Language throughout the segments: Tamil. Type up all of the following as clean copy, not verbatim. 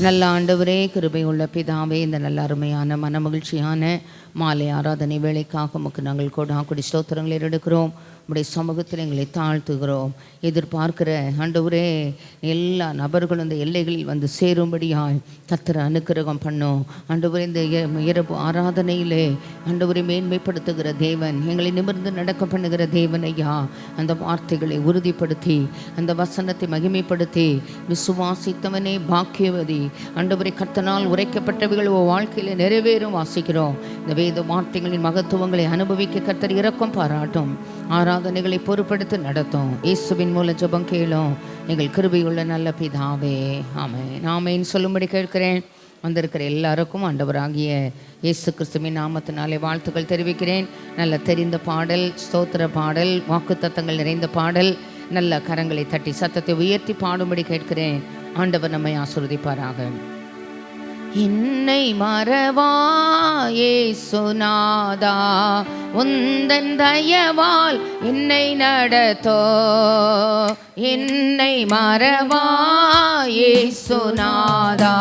நல்ல ஆண்டவரே, கிருபை உள்ள பிதாவே, இந்த நல்ல அருமையான மனமகிழ்ச்சியான மாலை ஆராதனை வேலைக்காக உமக்கு நாங்கள் கொடி ஸ்தோத்திரங்களை எடுக்கிறோம். உடைய சமூகத்தில் எங்களை தாழ்த்துகிறோம். எதிர்பார்க்கிற ஆண்டவரே, எல்லா நபர்களும் இந்த எல்லைகளில் வந்து சேரும்படியாய் கர்த்தர் அனுக்கிரகம் பண்ணும். ஆண்டவரே, இந்த இரவு ஆராதனையிலே ஆண்டவரை மேன்மைப்படுத்துகிற தேவன், எங்களை நிமிர்ந்து நடக்க பண்ணுகிற தேவன் ஐயா, அந்த வார்த்தைகளை உறுதிப்படுத்தி அந்த வசனத்தை மகிமைப்படுத்தி விசுவாசித்தவனே பாக்கியவதி. ஆண்டவரை, கர்த்தனால் உரைக்கப்பட்டவைகள் வாழ்க்கையில் நிறைவேறும் வாசிக்கிறோம். இந்த வேத வார்த்தைகளின் மகத்துவங்களை அனுபவிக்க கர்த்தர் இரக்கம் பாராட்டும். ஆராதனைகளை பொறுப்படுத்தி நடத்தும். இயேசுவின் மூலம் ஜெபம் கேளும் எங்கள் கிருபையுள்ள நல்ல பிதாவே, ஆமென். ஆமென் சொல்லும்படி கேட்கிறேன். வந்திருக்கிற எல்லாருக்கும் ஆண்டவராகிய இயேசு கிறிஸ்துவின் நாமத்தினாலே வாழ்த்துக்கள் தெரிவிக்கிறேன். நல்ல தெரிந்த பாடல், ஸ்தோத்திர பாடல், வாக்குத்தத்தங்கள் நிறைந்த பாடல், நல்ல கரங்களை தட்டி சத்தத்தை உயர்த்தி பாடும்படி கேட்கிறேன். ஆண்டவர் நம்மை ஆசீர்வதிப்பாராக. என்னை மறவாயே சுனாதா, உந்தன் தயவால் என்னை நடத்தோ. என்னை மறவாயே சுனாதா,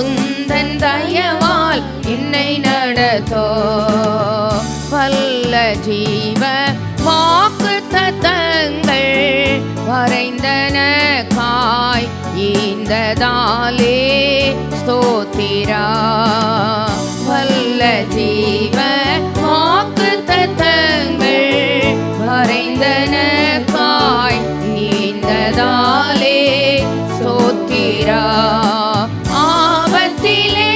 உந்தன் தயவால் என்னை நடத்தோ. வல்ல ஜீவ வாக்குத்தத்தங்கள் வரைந்தன காய் ஈந்ததாலே ஸ்தோத்திரா. வல்ல ஜீவ வாக்குத்தத்தங்கள் வரைந்தன காய் ஈந்ததாலே ஸ்தோத்திரா. ஆபத்திலே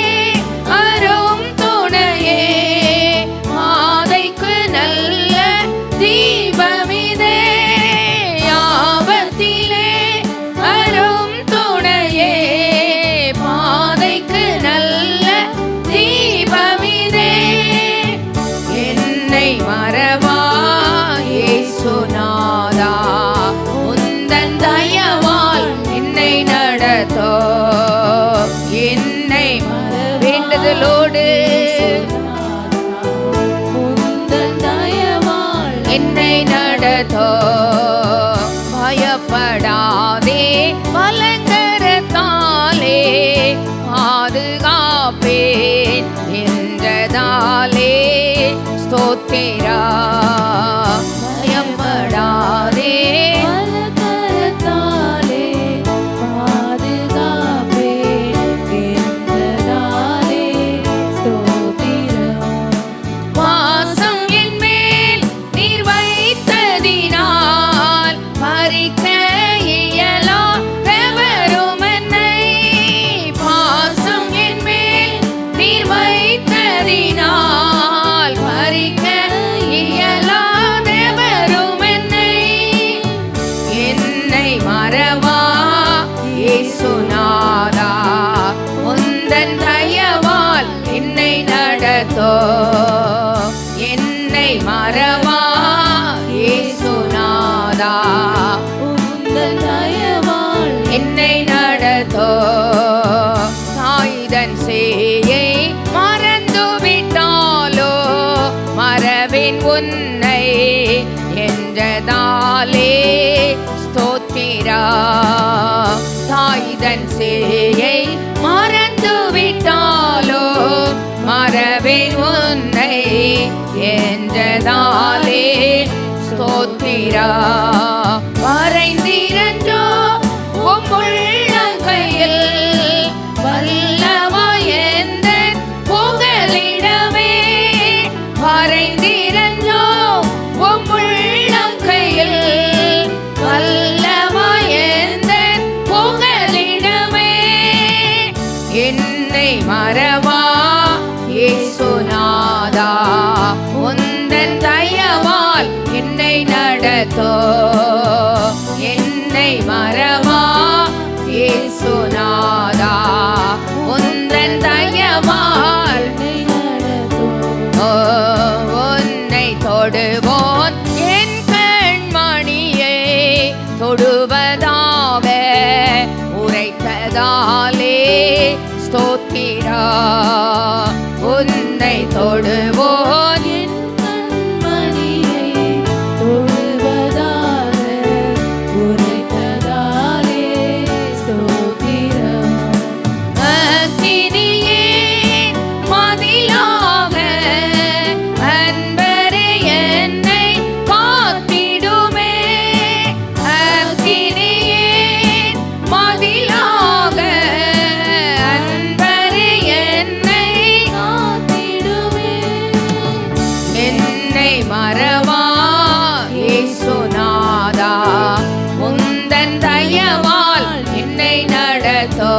அரும் துணையே, பாதைக்கு நல்ல தீபமிதே. ஆபத்திலே அரும் துணையே, பாதைக்கு நல்ல தீபமிதே. என்னை மறவாயே சுனாதா, உந்தன் தயவால் என்னை நடத்தோ. என்னை வேண்டுதலோடு உந்தன் தயவால் என்னை நடத்தோ. பயப்படாதே பலங்கரத்தாலே பாதுகாப்பேன் என்றதாலே ஸ்தோத்திரா. பயப்படாதே பலங்கரத்தாலே பாதுகாப்பேன் என்றதாலே ஸ்தோத்திரா. வாசம் என் மேல் நீர் வைத்ததினால் பறிக்க இயலா எவரும் என்னை. பாசம் என் மேல் நீர் வைத்ததினால் பறிக்க இயலாதெவரும் என்னை. என்னை மறவா இயேசுநாதா, உந்தன் தயவால் என்னை நடத்தோ. என்னை மறவா இயேசுநாதா, உந்தன் தயவால் என்னை நடத்தோ. தாய்தன் சேயை மறந்து விட்டாலோ, மறவேன் உன்னை என்றதாலே ஸ்தோத்திரா. தாய்தன் சேயை மறந்து விட்டாலோ, மறவேன் உன்னை என்றதாலே ஸ்தோத்திரா. வரைந்திரன்றோ உம் உள்ளங்கையில் வல்லமையெந்தன் புகலிடமே. வரைந்திரன்றோ உம் உள்ளங்கையில் வல்லமையெந்தன் புகலிடமே. என்னை மறவா இயேசுநாதா, உந்தன் தயவால் என்னை நடத்தோ. என்னை மறவா இயேசுநாதா, உந்தன் தயவால் என்னை நடத்தோ. உன்னை தொடுவோன் என் கண்மணியை தொடுவதாக உரைத்ததாலே ஸ்தோத்திரா. உன்னை தொடுவோன் என் கண்மணியை தொடுவதாக உரைத்ததாலே ஸ்தோத்திரா. நடத்தோ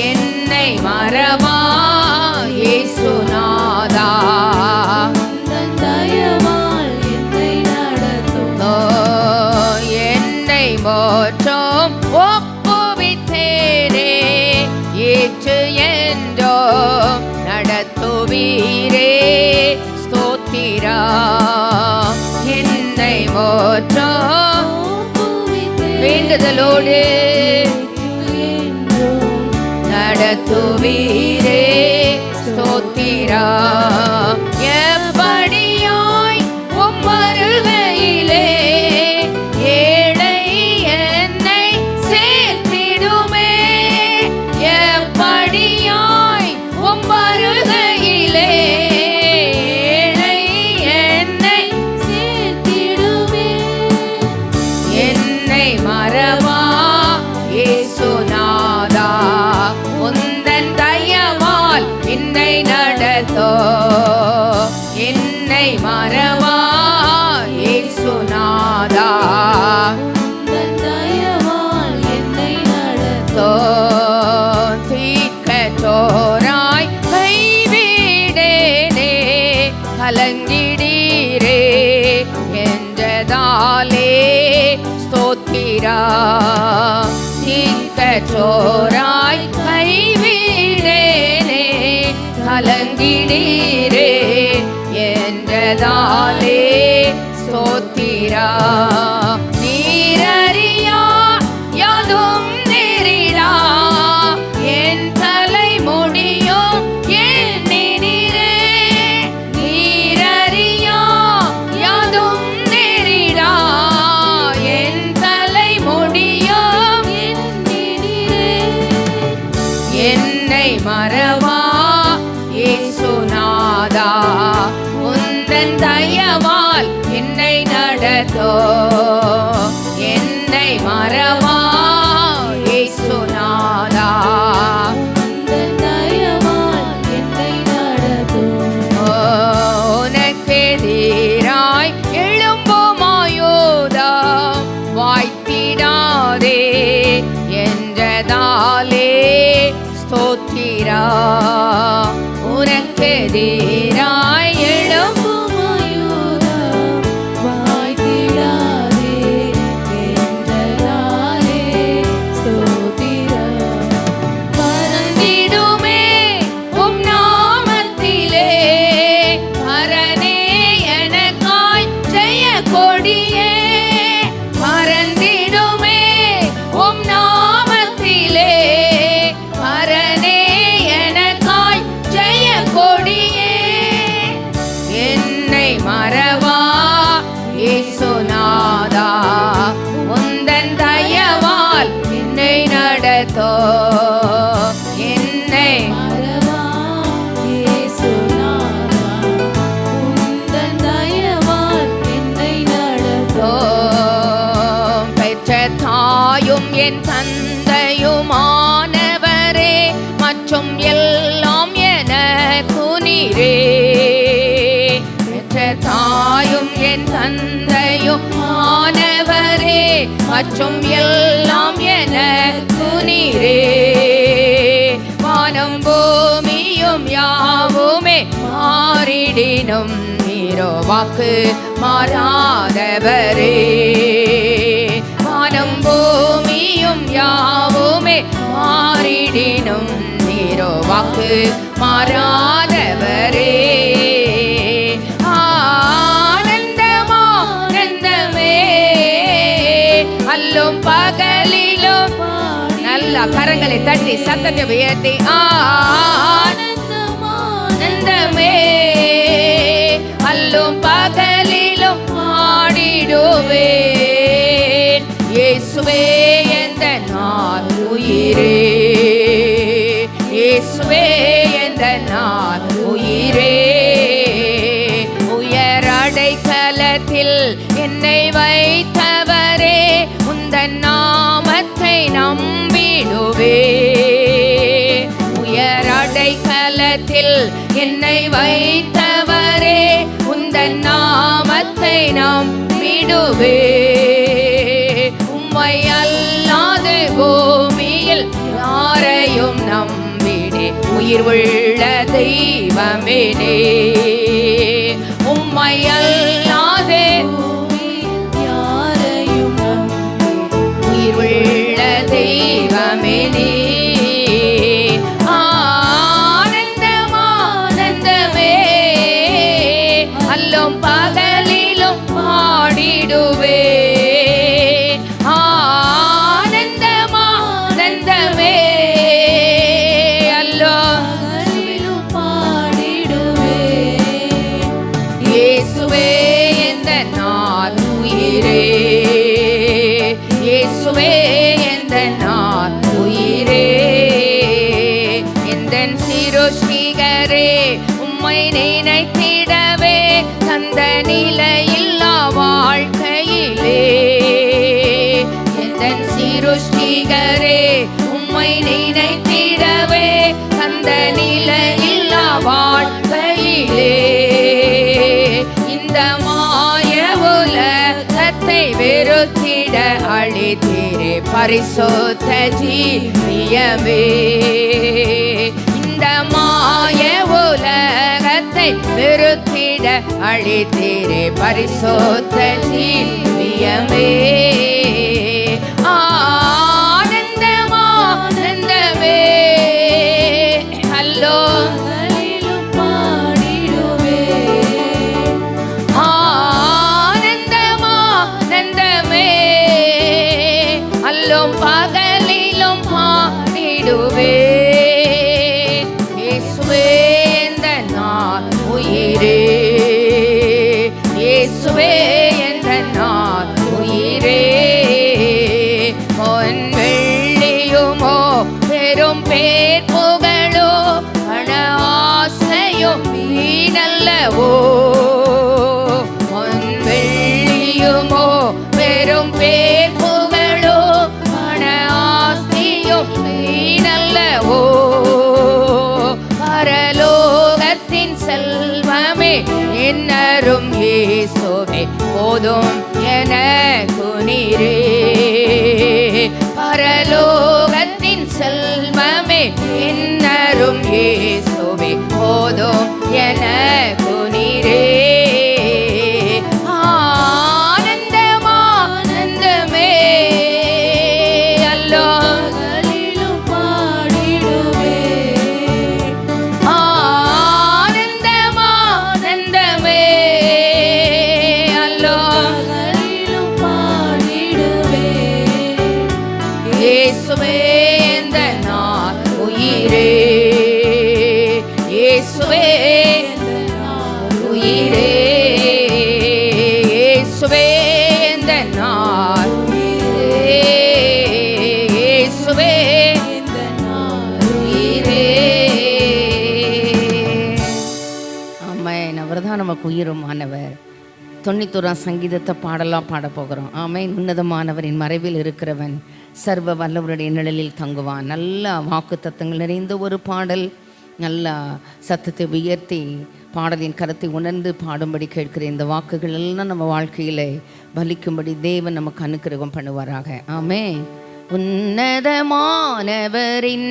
என்னை மறவா இயேசுநாதா தயவால் என்னை நடத்தோ என்னை மோற்றும் ஒப்புவித்தேனே ஏற்று என்றோ நடத்துவீரே ஸ்தோத்திரா என்னை மோற்றும் வேண்டுதலோடு நடத்துவீரே ஸ்தோத்திரா எப்படியாய் உம் வருகையிலே ஏழை என்னை சேர்த்திடுமே எப்படியாய் உம் வருகையிலே ஏழை என்னை சேர்த்திடுமே என்னை மறவா இயேசுநாதா உந்தன் தயவால் என்னை நடத்தோ என்னை மறவா இயேசுநாதா தயவால் என்னை நடத்தோ தீக்கற்றோராய் கைவிடேனே கலங்கிடீரே என்றதாலே ஸ்தோத்திரா தீக்கற்றோராய் கைவிடேனே கலங்கிடீரே என்றதாலே ஸ்தோத்திரா நீரறியா யாதும் நேரிடா என் தலை முடியும் எண்ணினீரே நீரறியா யாதும் நேரிடா என் தலை முடியும் எண்ணினீரே என்னை மறவா இயேசுநாதா உந்தன் தயவால் என்னை நடத்தோ என்னை மறவா இயேசுநாதா தயவால் என்னை நடத்தோ உனக்கெதிராய் எழும்புமாயோதா வாய்த்திடாதே என்றதாலே ஸ்தோத்திரா உனக்கெதிராய் எழும்புமாயோதா வாய்த்திடாதே என்றதாலே ஸ்தோத்திரா பறந்திடுமே உம் நாமத்திலே பரனே எனக்காய் ஜெய கொடியே பறந்திடுமே உம் நாமத்திலே பரனே எனக்காய் ஜெய கொடியே என்னை மறவா இயேசுநாதா உந்தன் தயவால் என்னை நடத்தோ என்னை மறவா இயேசுநாதா உந்தன் தயவால் என்னை நடத்தோ பெற்ற தாயும் என் தந்தையுமானவரே மற்றும் எல்லாம் எனக்கு நீரே பெற்ற தாயும் என் தந்தையுமானவரே மற்றும் எல்லாம் எனக்கு நீரே வானம் பூமியும் யாவுமே மாறிடினும் நீரோ வாக்கு மாறாதவரே வானம் பூமியும் யாவுமே மாறிடினும் நீரோ வாக்கு மாறாதவரே ஆனந்தமே அல்லும் பகலிலும் நல்லா கரங்களை தட்டி சத்தத்தை உயர்த்தி ஆனந்தமே அல்லும் பகலிலும் பாடிடுவேன் இயேசுவே எந்த நான் உயிரே இயேசுவே எந்த நான் உயிரே உயர் அடைக்கலத்தில் என்னை வைத்தவரே உந்தன் நாமத்தை நம்பிடுவே உயர் அடைக்கலத்தில் என்னை வைத்தவரே உந்தன் நாமத்தை நம்பிடுவே உம்மை அல்லாது பூமியில் உயிர் உள்ள தெய்வமே உம்மை அல்லாதே யாரையும் உயிர் உள்ள தெய்வமே ஆனந்தமானந்தமே அல்லும் பகலிலும் பாடிடுவே ஆனந்தமானந்தமே பகலிலும் பாடிடுவே இயேசுவே எந்த நான் உயிரே இயேசுவே எந்த நான் உயிரே எந்தன் சிருஷ்டிகரே உம்மை நினைத்திடவே தந்த நிலையில்லா வாழ்க்கையிலே எந்தன் சிருஷ்டிகரே உம்மை நினைத்திடவே தந்த நிலையில்லா வாழ்க்கையிலே இந்த மாய உலகத்தை வெறுத்திட அழித்தீரே பரிசுத்த ஜீவியமே இந்த மாய உலகத்தை வெறுத்திட அழித்தீரே பரிசுத்த ஜீவியமே ஆனந்தமானந்தமே அல்லோ பகலிலும் பாடிடுவே ஆனந்தமானந்தமே அல்லும் பகலிலும் பாடிடுவே இயேசுவே எந்த நான் உயிரே இயேசுவே எந்த நான் உயிரே பொன் வெள்ளியுமோ பெரும் பேர் புகழோ பண ஆசையோ வீணல்லவோ பொன் வெள்ளியுமோ பெரும் பேர் புகழோ பண ஆசையோ வீணல்லவோ பரலோகத்தின் செல்வமே என்னரும் இயேசுவே போதும் எனக்கு நீரே பரலோகத்தின் செல்வமே என்னரும் இயேசுவே போதும் எனக்கு நீரே ஆனந்தமானந்தமே அல்லோ பகலிலும் பாடிடுவே ஆனந்தமானந்தமே அல்லோ பகலிலும் பாடிடுவே இயேசுவே எந்த நான் உயிரே இயேசுவே உயிரே இயேசுவே எந்த நான் உயிரே இயேசுவே இந்த நாள் உயிரே ஆமென் அவர்தான் நமக்கு உயிருமானவர் 91ஆம் சங்கீதத்தை பாடலாம் பாட போகிறோம் ஆமென் உன்னதமானவரின் மறைவில் இருக்கிறவன் சர்வ வல்லவருடைய நிழலில் தங்குவான் நல்ல வாக்கு தத்தங்கள் நிறைந்த ஒரு பாடல் நல்ல சத்தத்தை உயர்த்தி பாடலின் கருத்தை உணர்ந்து பாடும்படி கேட்கிற இந்த வாக்குகள் எல்லாம் நம்ம வாழ்க்கையில் பலிக்கும்படி தேவன் நமக்கு அனுக்கிரகம் பண்ணுவாராக ஆமென் உன்னதமானவரின்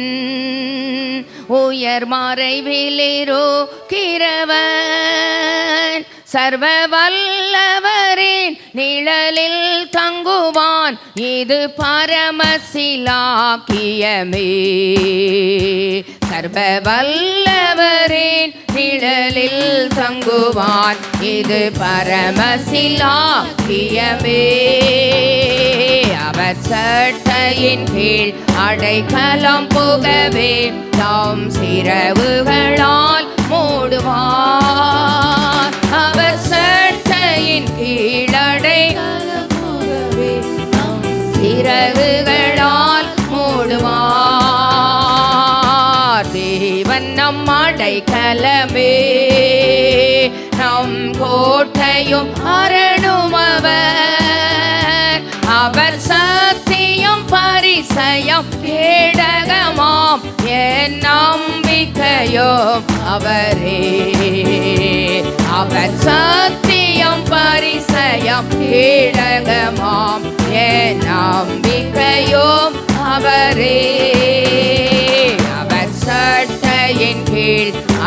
உயர் மறைவிலிருக்கிறவன் சர்வ வல்லவரின் நிழலில் தங்குவான் இது பரமசிலாக்கியமே சர்வ வல்லவரின் நிழலில் தங்குவான் இது பரமசிலாக்கியமே அவர் சட்டையின் கீழ் அடைக்கலம் புகவே தாம் சிறகுகளால் மூடுவார் அவர் சட்டையின் கீழ் புகவே நாம் சிறகுகளால் மூடுவார் தேவன் நம் அடைக்கலமே நம் கோட்டையும் அரணும் அவர் சத்தியம் பரிசயம் கேடகமாம் என் நம்பிக்கையும் அவரே அவர் சத்தியம் பரிசயம் கேடகமாம் என் நம்பிக்கையும் அவரே அவர் சட்டையின்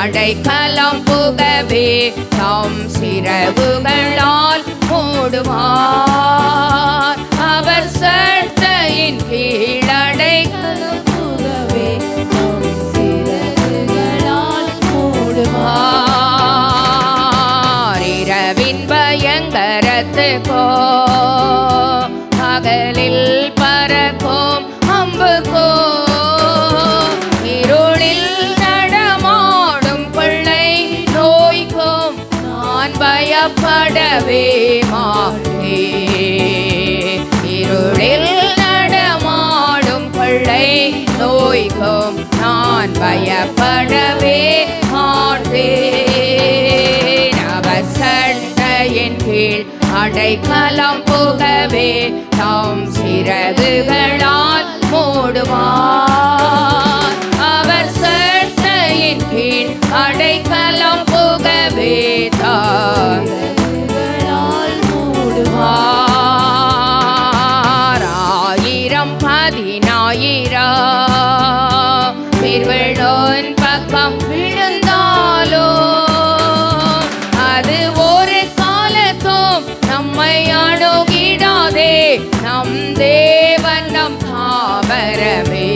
அடைக்கலம் புகவே தம் சிறகுகளால் மூடுவார். அவர் சட்டையின் கீழ் அடைக்கலம் புகவே தம் சிறகுகளால் மூடுவார். இரவின் பயங்கரத்துக்கோ பகலில் பறக்கும் அம்புக்கோ இருளில் நடமாடும் கொள்ளை நோய்க்கும் நான் பயப்படவே மாட்டேன். இருளில் நடமாடும் கொள்ளை நோய்க்கும் நான் பயப்படவே மாட்டேன். அவர் சட்டையின் கீழ் அடைக்கலம் புகவே தாம் சிறகுகளால் மூடுவார். அவர் சட்டையின் கீழ் அடைக்கலம் புகவே தாம் சிறகுகளால் மூடுவார். 1000 10,000 விழும் பக்கம் விழுந்தாலோ அது ஒரு காலத்தும் நம்மை அணுகிடாதே. நம் தேவன் நம் தாவரமே.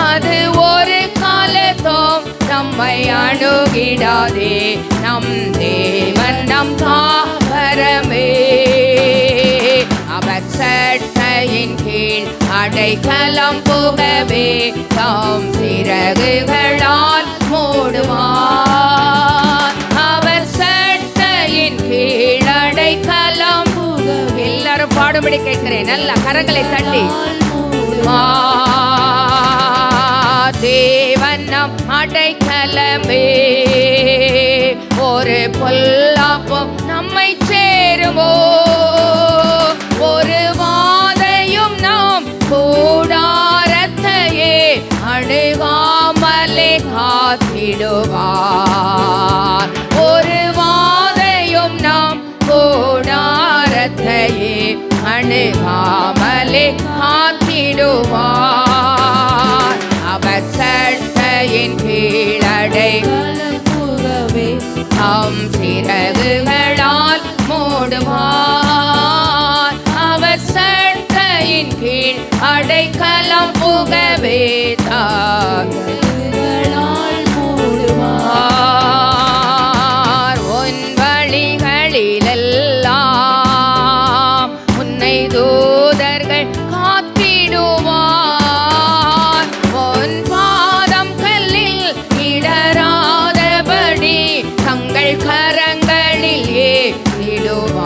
அது ஒரு காலத்தும் நம்மை அணுகிடாதே. நம் தேவன் நம் தாவரமே. அவர் சட்டையின் கீழ் அடைக்கலம் புகவே தாம் சிறகுகளால் மூடுவார். அவர் சட்டையின் கீழ் அடைக்கலம் புகவே. எல்லாரும் பாடும்படி கேட்கிறேன். நல்ல கரங்களை தட்டி. தேவன் நம் அடைக்கலமே. ஒரு பொல்லாப்பும் நம்மை சேருமோ ஒரு வாதையும் நாம் கூடாரத்தையே அணுகாமலே காத்திடுவார். ஒரு வாதையும் நாம் கூடாரத்தையே அணுகாமலே காத்திடுவார். அவர் சட்டையின் கீழ் அடைக்கலம் புகவே தம் சிறகுகளால் மூடுவார். அவர் சட்டையின் கீழ் அடைக்கலம் புகவே தாம் சிறகுகளால் மூடுவார். உன் வழிகளிலெல்லாம் உன்னை தூதர்கள் காத்திடுவார். உன் பாதம் கல்லில் இடராதபடி தங்கள் கரங்களில்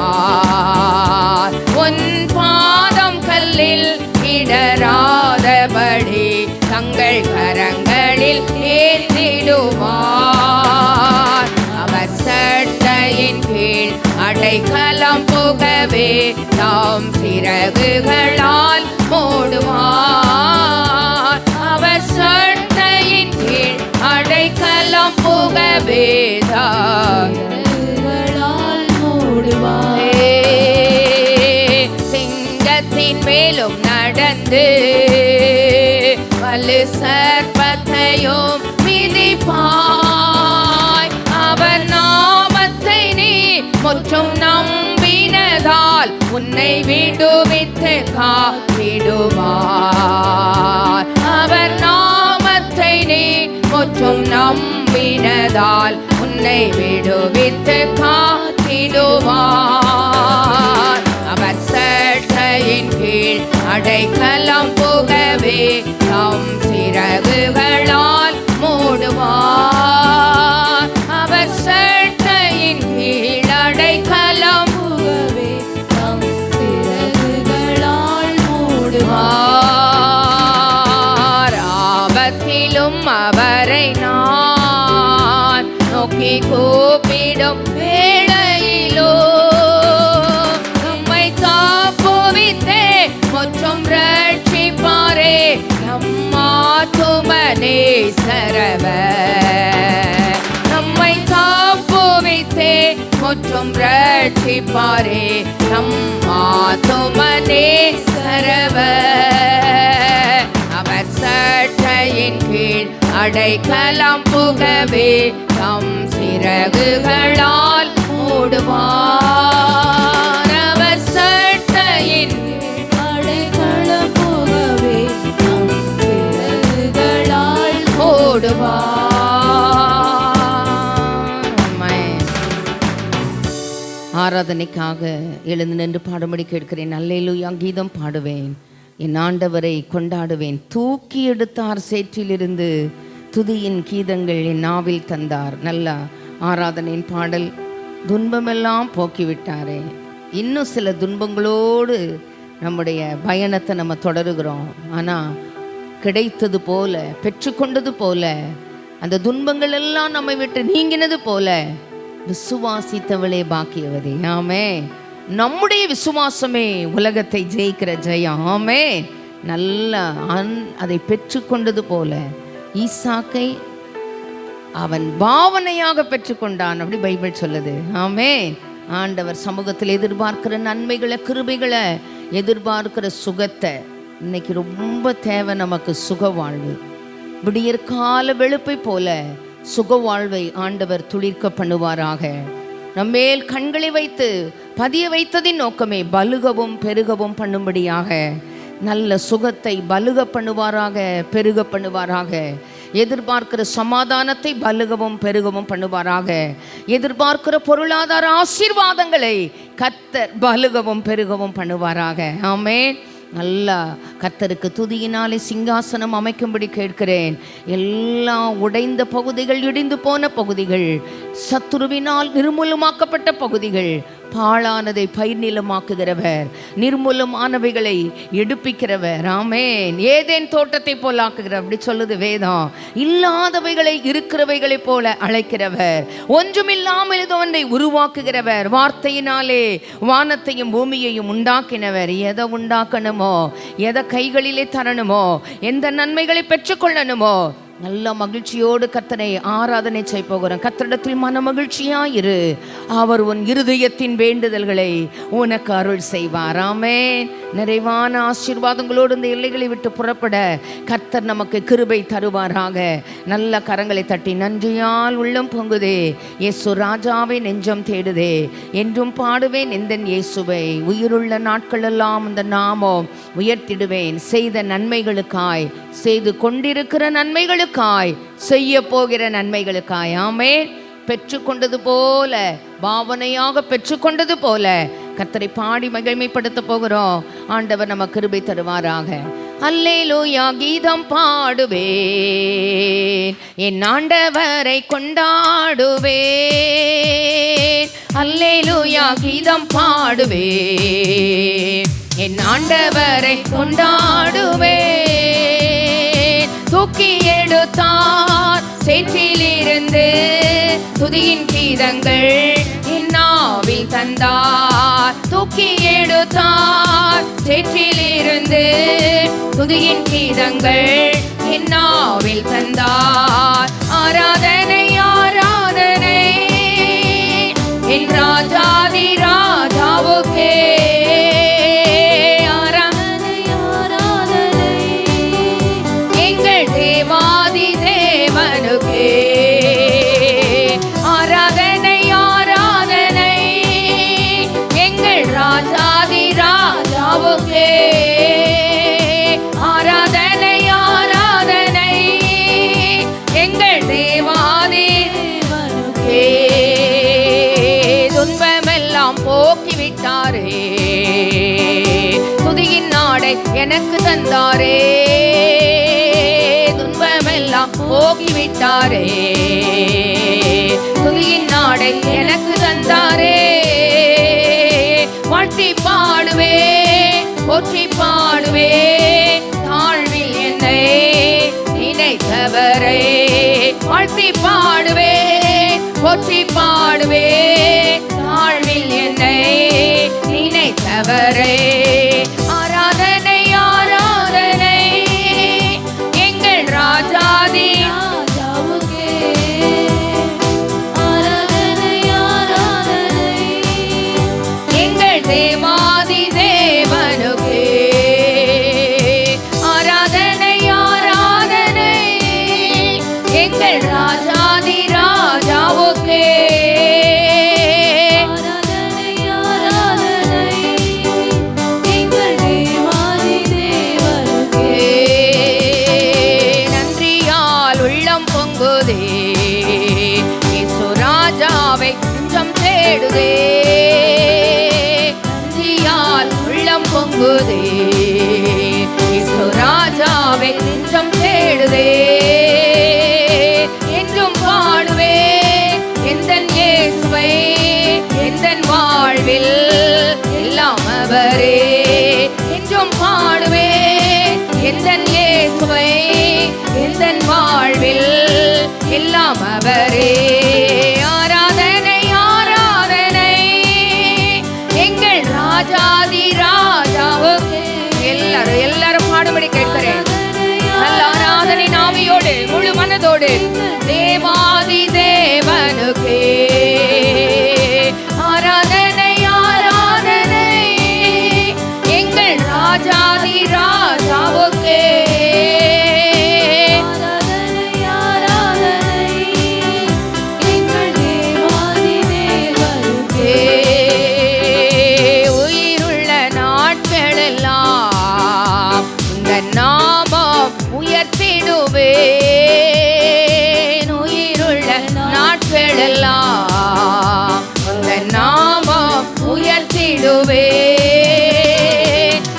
ஏற்றிடுவார். உன் பாதம் கல்லில் இடராதபடி தங்கள் கரங்களில் ஏற்றிடுவார். அவர் சட்டையின் கீழ் அடைக்கலம் புகவே தாம் சிறகுகளால் மூடுவார். அவர் சட்டையின் கீழ் அடைக்கலம் புகவே தாம் சிறகுகளால் மூடுவார். சிங்கத்தின் மேலும் நடந்து வலு சர்ப்பத்தையும் மிதிப்பாய். அவர் நாமத்தை நீ முற்றும் நம்பினதால் உன்னை விடுவித்து காத்திடுவார். அவர் நாமத்தை நீ முற்றும் நம்பினதால் உன்னை விடுவித்து காத்திடுவார். அவர் சட்டையின் கீழ் அடைக்கலம் புகவே தம் சிறகுகளால் மூடுவார். அவர் சட்டையின் கீழ் அடைக்கலம் புகவே தம் சிறகுகளால் மூடுவார். ஆபத்திலும் அவரை நான் நோக்கி கூப்பிடும் வேளையிலோ நம்மை காப்புவித்தே முற்றும் ரட்சிப்பாரே நம்மாத்துமனே சரவர். நம்மை காப்புவித்தே முற்றும் ரட்சிப்பாரே நம்மாத்துமனே சரவர். அவர் சட்டையின் கீழ் அடைக்கலம் புகவே தம் சிறகுகளால் மூடுவார். அவர் சட்டையின் அடைக்கலம் புகவே தம் சிறகுகளால் மூடுவார். ஆராதனைக்காக எழுந்து நின்று பாடும்படி கேட்கிறேன். அல்லேலூயா கீதம் பாடுவேன், என் ஆண்டவரை கொண்டாடுவேன். தூக்கி எடுத்தார் சேற்றிலிருந்து, துதியின் கீதங்கள் என் நாவில் தந்தார். நல்ல ஆராதனையின் பாடல். துன்பமெல்லாம் போக்கிவிட்டாரே. இன்னும் சில துன்பங்களோடு நம்முடைய பயணத்தை நம்ம தொடருகிறோம். ஆனால் கிடைத்தது போல, பெற்றுக்கொண்டது போல, அந்த துன்பங்கள் எல்லாம் நம்மை விட்டு நீங்கினது போல விசுவாசித்தவளே பாக்கியவதே. ஆமே. நம்முடைய விசுவாசமே உலகத்தை ஜெயிக்கிற ஜெயம். ஆமே. நல்ல அதை பெற்றுக்கொண்டது போல ஈசாக்கை அவன் பாவனையாக பெற்றுக்கொண்டான், அப்படி பைபிள் சொல்லுது. ஆமே. ஆண்டவர் சமூகத்தில் எதிர்பார்க்கிற நன்மைகளை, கிருபைகளை, எதிர்பார்க்கிற சுகத்தை. இன்னைக்கு ரொம்ப தேவை நமக்கு சுக வாழ்வு. விடியற்கால வெளுப்பை போல சுக வாழ்வை ஆண்டவர் துளிர்க்க பண்ணுவாராக. நம்மேல் கண்களை வைத்து பதிய வைத்ததின் நோக்கமே பலுகவும் பெருகவும் பண்ணும்படியாக. நல்ல சுகத்தை பலுக பண்ணுவாராக, பெருக பண்ணுவாராக. எதிர்பார்க்கிற சமாதானத்தை பலுகவும் பெருகவும் பண்ணுவாராக. எதிர்பார்க்கிற பொருளாதார ஆசீர்வாதங்களை கர்த்தர் பலுகவும் பெருகவும் பண்ணுவாராக. ஆமென். நல்லா கர்த்தருக்கு துதியினாலே சிங்காசனம் அமைக்கும்படி கேட்கிறேன். எல்லா உடைந்த பகுதிகள், இடிந்து போன பகுதிகள், சத்துருவினால் நிர்மூலமாக்கப்பட்ட பகுதிகள், பாழானதை பயிர் நிலமாக்குகிறவர், நிர்மூலமானவைகளை எடுப்பிக்கிறவர். ஆமென். ஏதேன் தோட்டத்தை போல் ஆக்குகிறவர், அப்படி சொல்லுது வேதம். இல்லாதவைகளை இருக்கிறவைகளை போல அழைக்கிறவர், ஒன்றுமில்லாமல் இது ஒன்றை உருவாக்குகிறவர். வார்த்தையினாலே வானத்தையும் பூமியையும் உண்டாக்கினவர். எதை உண்டாக்கணுமோ, எதை கைகளிலே தரணுமோ, எந்த நன்மைகளை பெற்றுக்கொள்ளணுமோ, நல்ல மகிழ்ச்சியோடு கர்த்தரை ஆராதனை செய்ய போகிறோம். கர்த்தரிடத்தில் மன மகிழ்ச்சியாயிரு, அவர் உன் இருதயத்தின் வேண்டுதல்களை உனக்கு அருள் செய்வார். ஆமென். நிறைவான ஆசீர்வாதங்களோடு இந்த எல்லைகளை விட்டு புறப்பட கர்த்தர் நமக்கு கிருபை தருவாராக. நல்ல கரங்களை தட்டி நன்றியால் உள்ளம் பொங்குதே. இயேசு ராஜாவை நெஞ்சம் தேடுதே. என்றும் பாடுவேன் எந்தன் இயேசுவை. உயிருள்ள நாட்களெல்லாம் இந்த நாமம் உயர்த்திடுவேன். செய்த நன்மைகளுக்காய், செய்து கொண்டிருக்கிற நன்மைகளுக்காய், செய்ய போகிற நன்மைகளுக்காய். ஆமென். பெற்றுக்கொண்டது போல, பாவனையாக பெற்றுக்கொண்டது போல கர்த்தரை பாடி மகிமைப்படுத்த போகிறோம். ஆண்டவர் நம்ம கிருபை தருவாராக. அல்லேலூயா கீதம் பாடுவேன், என் ஆண்டவரை கொண்டாடுவேன். அல்லேலூயா கீதம் பாடுவேன், என் ஆண்டவரை கொண்டாடுவேன். தூக்கி எடுத்தார் சேற்றிலிருந்து, துதியின் கீதங்கள் என் நாவில் தந்தார். தூக்கி எடுத்தார் சேற்றிலிருந்து, துதியின் கீதங்கள் என் நாவில் தந்தார். ஆராதனை ஆராதனை என் ராஜாதி ராஜாவுக்கே. ஆராதனை ஆராதனை எங்கள் ராஜாதி ராஜாவுக்கே. ஆராதனை ஆராதனை எங்கள் தேவாதி தேவனுக்கே. துன்பமெல்லாம் போக்கிவிட்டாரே, துதியின் நாடை எனக்கு தந்தாரே. துன்பமெல்லாம் போக்கிவிட்டாரே, துதியின் நாடை எனக்கு தந்தாரே. வாழ்த்தி பாடுவே, போற்றி பாடுவே, தாழ்வில் என்னை நினைத்தவரே. வாழ்த்தி பாடுவே, போற்றி பாடுவே, தாழ்வில் என்னை நினைத்தவரே. ஆராதனை ஆராதனை எங்கள் ராஜாதி ராஜாவுக்கே. ஆராதனை ஆராதனை எங்கள் தேவாதி தேவனுக்கே. ஆராதனை ஆராதனை பொங்குதே, இயேசு ராஜாவை நெஞ்சம் தேடுதே. என்றும் பாடுவேன் எந்தன் இயேசுவை, எந்தன் வாழ்வில் எல்லாம் அவரே. என்றும் பாடுவேன் எந்தன் இயேசுவை, எந்தன் வாழ்வில் எல்லாம் அவரே. ஆராதனை ஆராதனை எங்கள் ராஜாதி ராஜாவுக்கு. எல்லாரும் பாடுபடி கேட்கிறேன். நல்ல ஆராதனை நாவியோடு முழு மனதோடு தேவாதி தேவனுக்கே. ஆராதனை ஆராதனை எங்கள் ராஜாதி ராஜாவுக்கே. நாமம் உயர்த்திடுவேன். உயிருள்ள நாட்களெல்லாம் அந்த நாமம் உயர்த்திடுவேன்.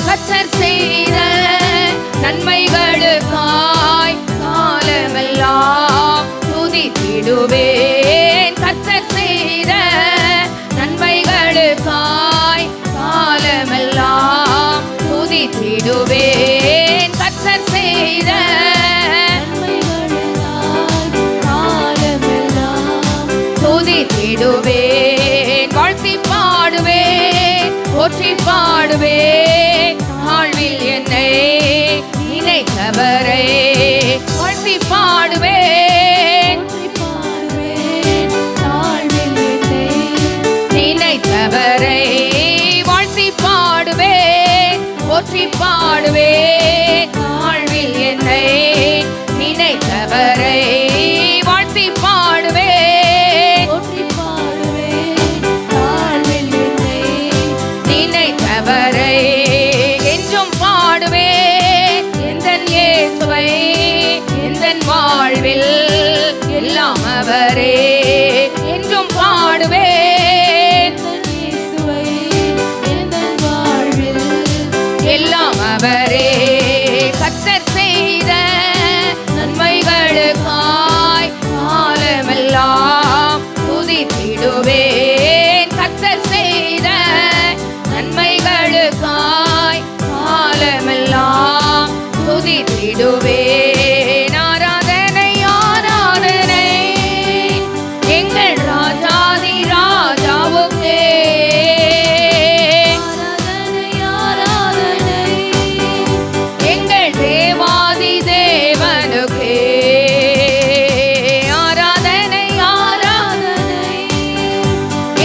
கர்த்தர் செய்த நன்மைகளுக்காய் காலமெல்லாம் துதித்திடுவேன். கர்த்தர் செய்த நன்மைகளுக்காய் காலமெல்லாம் துதித்திடுவேன். கர்த்தர் செய்த துதித்திடுவேன். வாழ்த்தி பாடுவேன், போற்றி பாடுவேன். வாழ்வில் என்னை நினைத்தவரை வாழ்த்தி பாடுவேன், நினைத்தவரை வாழ்த்தி பாடுவேன், போற்றி பாடுவேன். வாழ்வில் என்னை நினைத்தவரை வாழ்த்தி பாடுவேன், போற்றி பாடுவேன். வாழ்வில் என்னை நினைத்தவரை என்றும் பாடுவேன் எந்தன் இயேசுவை, எந்தன் வாழ்வில் எல்லாம் அவரே. என்றும் பாடுவேன் இயேசுவை, எந்தன் வாழ்வில் எல்லாம் அவரே. கர்த்தர் செய்த நன்மைகளுக்காய் காலமெல்லாம் துதித்திடுவேன். கர்த்தர் செய்த நன்மைகளுக்காய் காலமெல்லாம் துதித்திடுவேன். ஆராதனை ஆராதனை எங்கள் ராஜாதி ராஜாவுக்கே. எங்கள் தேவாதி தேவனுக்கே. ஆராதனை ஆராதனை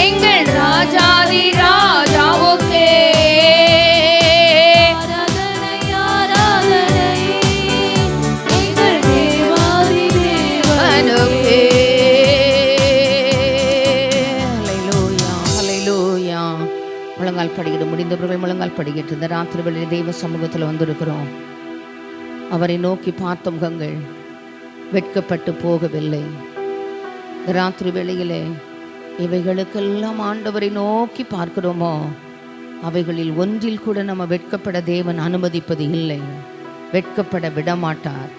எங்கள் ராஜாதி ராஜாவுக்கே. ஆராதனை ஆராதனை எங்கள் தேவாதி தேவனுக்கே. ஹல்லேலூயா ஹல்லேலூயா. முழங்கால் படிக்கிட்டு முடிந்தவர்கள் முழங்கால் படிக்கிட்டு இந்த ராத்திரி வேளையில் தெய்வ சமூகத்தில் வந்திருக்கிறோம். அவரை நோக்கி பார்த்த முகங்கள் வெட்கப்பட்டு போகவில்லை. இந்த ராத்திரி வேளையிலே இவைகளுக்கெல்லாம் ஆண்டவரை நோக்கி பார்க்கிறோமோ, அவைகளில் ஒன்றில் கூட நம்ம வெட்கப்பட தேவன் அனுமதிப்பது இல்லை. வெட்கப்பட விடமாட்டார்.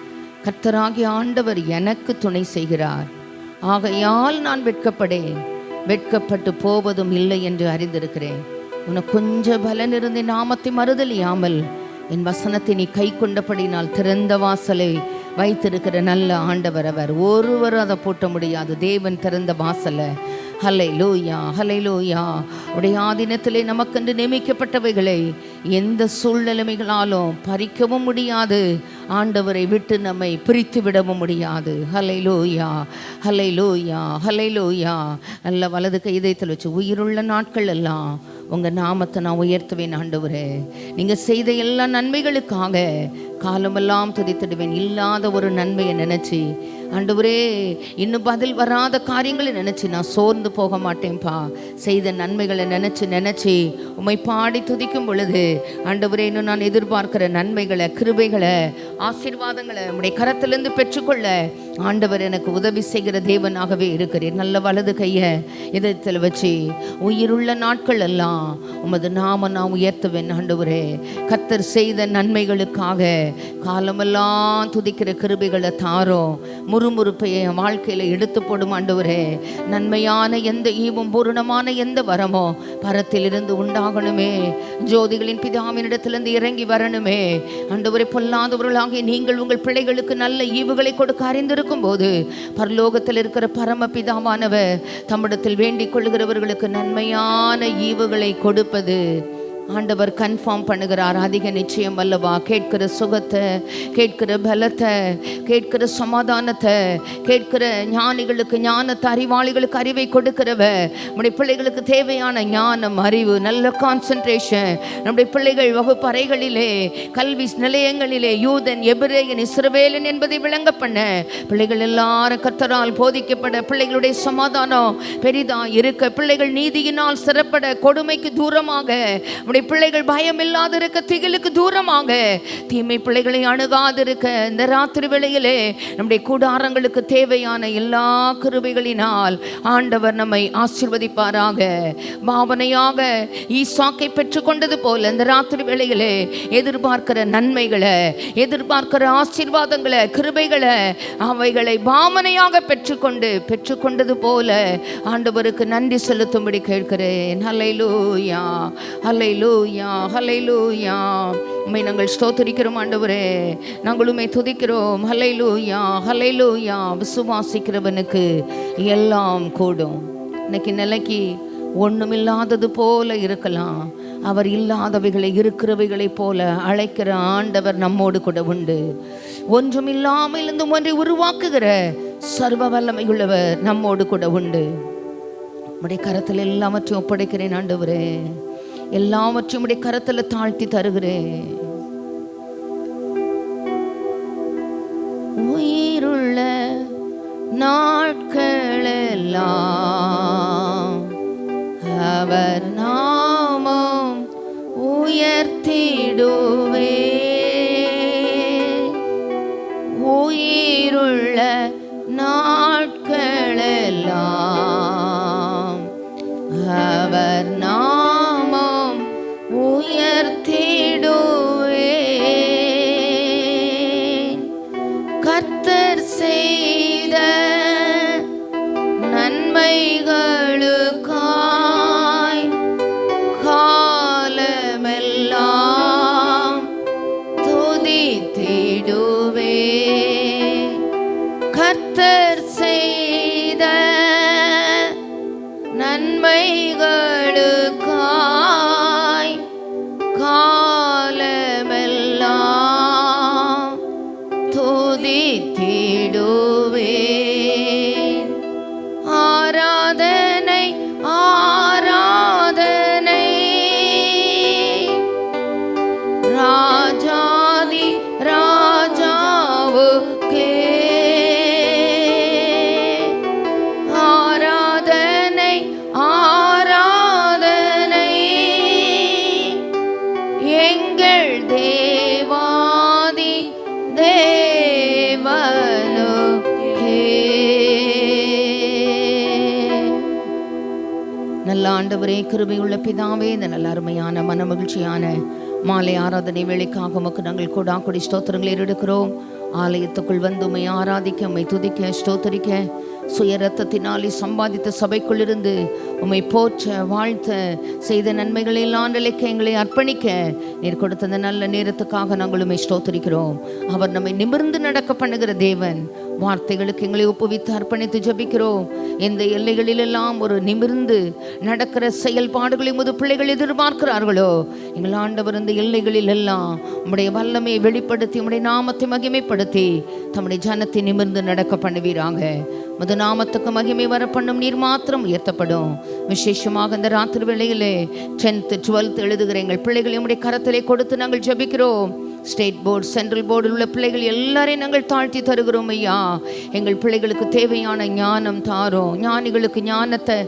கர்த்தராகிய ஆண்டவர் எனக்கு துணை செய்கிறார், ஆகையால் நான் வெட்கப்படேன், வெட்கப்பட்டு போவதும் இல்லை என்று அறிந்திருக்கிறேன். உனக்கு கொஞ்சம் பலன் இருந்து நாமத்தை மறுதலியாமல் என் வசனத்தை நீ கை கொண்டபடினால் திறந்த வாசலை வைத்திருக்கிற நல்ல ஆண்டவர் அவர். ஒருவர் அதை பூட்ட முடியாது. தேவன் திறந்த வாசலை. ஹல்லேலூயா ஹல்லேலூயா. உடைய ஆதீனத்திலே நமக்கென்று நியமிக்கப்பட்டவைகளை எந்த சூழ்நிலைமைகளாலும் பறிக்கவும் முடியாது. ஆண்டவரை விட்டு நம்மை பிரித்து விடவும் முடியாது. ஹல்லேலூயா ஹல்லேலூயா ஹல்லேலூயா. நல்ல வலது கை இதயத்தில் வச்சு உயிருள்ள நாட்கள் எல்லாம் உங்கள் நாமத்தை நான் உயர்த்துவேன் ஆண்டவரே. நீங்கள் செய்த எல்லா நன்மைகளுக்காக காலமெல்லாம் துதித்திடுவேன். இல்லாத ஒரு நன்மையை நினச்சி ஆண்டவரே, இன்னும் பதில் வராத காரியங்களை நினச்சி நான் சோர்ந்து போக மாட்டேன்ப்பா. செய்த நன்மைகளை நினச்சி உம்மை பாடி துதிக்கும் பொழுது ஆண்டவரே, இன்னும் நான் எதிர்பார்க்கிற நன்மைகளை, கிருபைகளை, ஆசீர்வாதங்களை உம்முடைய கரத்திலிருந்து பெற்றுக்கொள்ள ஆண்டவர் எனக்கு உதவி செய்கிற தேவனாகவே இருக்கிறேன். நல்ல வலது கையை இதயத்தில் வச்சு உயிருள்ள நாட்கள் எல்லாம் உமது நாம நான் உயர்த்துவேன். ஆண்டவரே, கர்த்தர் செய்த நன்மைகளுக்காக காலமெல்லாம் துதிக்கிற கிருபைகளை தாரோம். முறுமுறுப்பை என் வாழ்க்கையில் எடுத்து போடும் ஆண்டவரே. நன்மையான எந்த ஈவும் பூரணமான எந்த வரமோ பரத்திலிருந்து உண்டாகணுமே. ஜோதிகளின் பிதாவினிடத்திலிருந்து இறங்கி வரணுமே. ஆண்டவரே, பொல்லாதவர்களாகிய நீங்கள் உங்கள் பிள்ளைகளுக்கு நல்ல ஈவுகளை கொடுக்க அறிந்திருக்கும் போது பரலோகத்தில் இருக்கிற பரம பிதாவானவர் தம்மிடத்தில் வேண்டிக் கொள்கிறவர்களுக்கு நன்மையான ஈவுகளை கொடுப்பது ஆண்டவர் கன்ஃபார்ம் பண்ணுகிறார். அதிக நிச்சயம் அல்லவா? கேட்கிற சுகத்தை, கேட்கிற பலத்தை, கேட்கிற சமாதானத்தை, கேட்கிற ஞானிகளுக்கு ஞானத்தை, அறிவாளிகளுக்கு அறிவை கொடுக்கிறவ. நம்முடைய பிள்ளைகளுக்கு தேவையான ஞானம், அறிவு, நல்ல கான்சன்ட்ரேஷன் நம்முடைய பிள்ளைகள் வகுப்பறைகளிலே, கல்வி நிலையங்களிலே யூதன், எபிரேயன், இஸ்ரவேலன் என்பதை விளங்க பண்ண பிள்ளைகள் எல்லாரும் கர்த்தரால் போதிக்கப்பட, பிள்ளைகளுடைய சமாதானம் பெரிதா இருக்க, பிள்ளைகள் நீதியினால் சிறப்பட, கொடுமைக்கு தூரமாக, பிள்ளைகள் பயம் இல்லாதிருக்க, திகிலுக்கு தூரமாக, தீமை பிள்ளைகளை அணுகாதிருக்க இந்த ராத்திரி வேளையிலே நம்முடைய கூடாரங்களுக்கு தேவையான எல்லா கிருபைகளினால் ஆண்டவர் நம்மை ஆசீர்வதிப்பாராக. பாவனையாக ஈசாக்கை பெற்றுக்கொண்டது போல இந்த ராத்திரி வேளையிலே எதிர்பார்க்கிற நன்மைகளை, எதிர்பார்க்கிற ஆசீர்வாதங்களை, கிருபைகளை, அவைகளை பாவனையாக பெற்றுக்கொண்டது போல ஆண்டவருக்கு நன்றி செலுத்தும்படி கேட்கிறேன். ஹல்லேலூயா, ஹல்லேலூயா, ஹல்லேலூயா. உம்மை நாங்கள் ஸ்தோத்திரிக்கிறோம் ஆண்டவரே, நாங்கள் உம்மை துதிக்கிறோம். ஹல்லேலூயா, ஹல்லேலூயா. விசுவாசிக்கிறவனுக்கு எல்லாம் கூடும். இன்னைக்கு நிலைக்கு ஒண்ணுமில்லாதது போல இருக்கலாம். அவர் இல்லாதவைகளை இருக்கிறவைகளை போல அழைக்கிற ஆண்டவர் நம்மோடு கூட உண்டு. ஒன்றுமில்லாமல் இருந்தும் ஒன்றை உருவாக்குகிற சர்வ வல்லமை உள்ளவர் நம்மோடு கூட உண்டு. உம்முடைய கரத்தில் எல்லாவற்றையும் ஒப்படைக்கிறேன் ஆண்டவரே. எல்லாவற்றையும் உடைய கரத்துல தாழ்த்தி தருகிறேன். உயிருள்ள நாட்களெல்லாம் அவர் நாமம் உயர்த்திடுவே. உயிருள்ள நாட்களெல்லாம் அவர் நாமம் உயர்த்திடுவேன். கர்த்தர் செய்த நன்மைகளுக்காய் காலமெல்லாம் துதித்திடுவேன். கர்த்தர் செய்த நன்மைகளுக்காய் காலமெல்லாம் துதித்திடுவேன். ஆராதனை, ஆராதனை ராஜாதி ராஜாவுக்கே. ஆராதனை, ஆராதனை எங்கள் தேவாதி தேவனுக்கே. நல்ல ஆண்டவரே, கிருபையுள்ள பிதாவே, இந்த நல்ல அருமையான மனமகிழ்ச்சியான மாலை ஆராதனை வேளைக்காக உமக்கு நாங்கள் கொடி ஸ்தோத்திரங்களை எடுக்கிறோம். ஆலயத்துக்குள் வந்து உம்மை ஆராதிக்க, உம்மை துதிக்க, ஸ்தோத்தரிக்க, சுய ரத்தத்தினாலே சம்பாதித்த சபைக்குள் இருந்து உம்மை போற்ற, வாழ்த்த, செய்த நன்மைகளை எல்லாம் நிலைக்க எங்களை அர்ப்பணிக்க நீர் கொடுத்த அந்த நல்ல நேரத்துக்காக நாங்கள் உம்மை ஸ்தோத்தரிக்கிறோம். அவர் நம்மை நிமிர்ந்து நடக்க பண்ணுகிற தேவன். வார்த்தைகளுக்கு எங்களை ஒப்புவித்து அர்ப்பணித்து ஜபிக்கிறோம். எந்த எல்லைகளிலெல்லாம் ஒரு நிமிர்ந்து நடக்கிற செயல்பாடுகளை முது பிள்ளைகள் எதிர்பார்க்கிறார்களோ, எங்கள் ஆண்டவர் இந்த எல்லைகளில் எல்லாம் உம்முடைய வல்லமையை வெளிப்படுத்தி, உம்முடைய நாமத்தை மகிமைப்படுத்தி தம்முடைய ஜனத்தை நிமிர்ந்து நடக்க பண்ணுவீராக. முது நாமத்துக்கு மகிமை வர பண்ணும் நீர் மாத்திரம் உயர்த்தப்படும். விசேஷமாக இந்த ராத்திரி வேளையிலே 10th 12th எழுதுகிற எங்கள் பிள்ளைகளை உம்முடைய கரத்திலே கொடுத்து நாங்கள் ஜபிக்கிறோம். ஸ்டேட் போர்டு, சென்ட்ரல் போர்டில் உள்ள பிள்ளைகள் எல்லாரையும் நாங்கள் தாழ்த்தி தருகிறோம் ஐயா. எங்கள் பிள்ளைகளுக்கு தேவையான ஞானம் தாரோம். ஞானிகளுக்கு ஞானத்தை,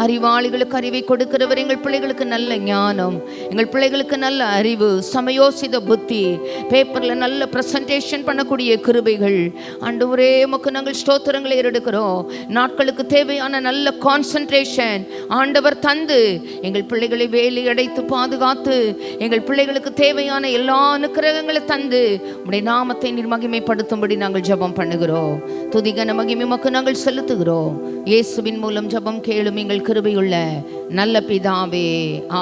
அறிவாளிகளுக்கு அறிவை கொடுக்கிறவர். எங்கள் பிள்ளைகளுக்கு நல்ல ஞானம், எங்கள் பிள்ளைகளுக்கு நல்ல அறிவு, சமயோசித புத்தி, பேப்பரில் நல்ல ப்ரெசன்டேஷன் பண்ணக்கூடிய கிருபைகள். ஆண்டவரே உமக்கு நாங்கள் ஸ்தோத்திரங்களை ஏறெடுக்கிறோம். நாட்களுக்கு தேவையான நல்ல கான்சன்ட்ரேஷன் ஆண்டவர் தந்து எங்கள் பிள்ளைகளை வேலி அடைத்து பாதுகாத்து எங்கள் பிள்ளைகளுக்கு தேவையான எல்லா அனுக்கிரகங்களை தந்து உம்முடைய நாமத்தை நீர் மகிமைப்படுத்தும்படி நாங்கள் ஜெபம் பண்ணுகிறோம். துதிகன மகிமை உமக்கு நாங்கள் செலுத்துகிறோம். இயேசுவின் மூலம் ஜெபம் கேளும் எங்கள் கிருபையுள்ள நல்ல பிதாவே,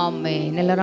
ஆமென்.